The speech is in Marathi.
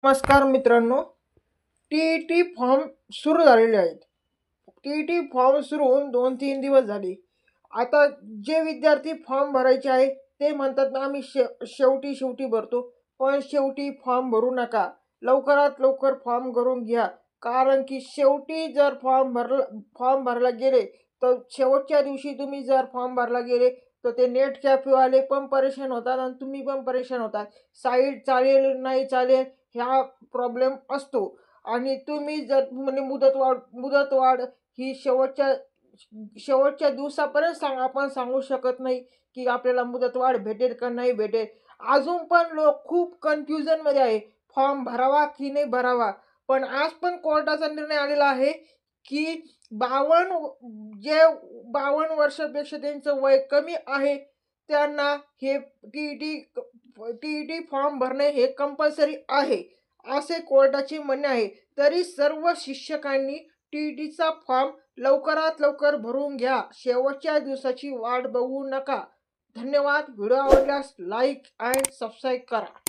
नमस्कार मित्रांनो, टी फॉर्म सुरू झालेले आहेत. टी फॉर्म सुरू होऊन 2-3 दिवस झाले. आता जे विद्यार्थी फॉर्म भरायचे आहे ते म्हणतात ना, आम्ही शेवटी भरतो. पण शेवटी फॉर्म भरू नका. लवकरात लवकर फॉर्म भरून घ्या. कारण की शेवटी जर फॉर्म भरायला गेले, तर शेवटच्या दिवशी तुम्ही जर फॉर्म भरायला गेले, तर ते नेट कॅफेवाले पण परेशान होतात आणि तुम्ही पण परेशान होतात. साईट चालेल, नाही चालेल ह्या प्रॉब्लेम असतो. आणि तुम्ही जर म्हणजे मुदतवाढ ही शेवटच्या दिवसापर्यंत आपण सांगू शकत नाही की आपल्याला मुदतवाढ भेटेल का नाही भेटेल. अजून पण लोक खूप कन्फ्युजनमध्ये आहे, फॉर्म भरावा की नाही भरावा. पण आज पण कोर्टाचा निर्णय आलेला आहे की 52 वर्षापेक्षा त्यांचं वय कमी आहे त्यांना हे टी फॉर्म भरणे हे कंपल्सरी आहे, असे कोर्टाचे म्हणणे आहे. तरी सर्व शिक्षकांनी टीईटीचा फॉर्म लवकरात लवकर भरून घ्या. शेवटच्या दिवसाची वाट बघू नका. धन्यवाद. व्हिडिओ आवडल्यास लाईक अँड सबस्क्राईब करा.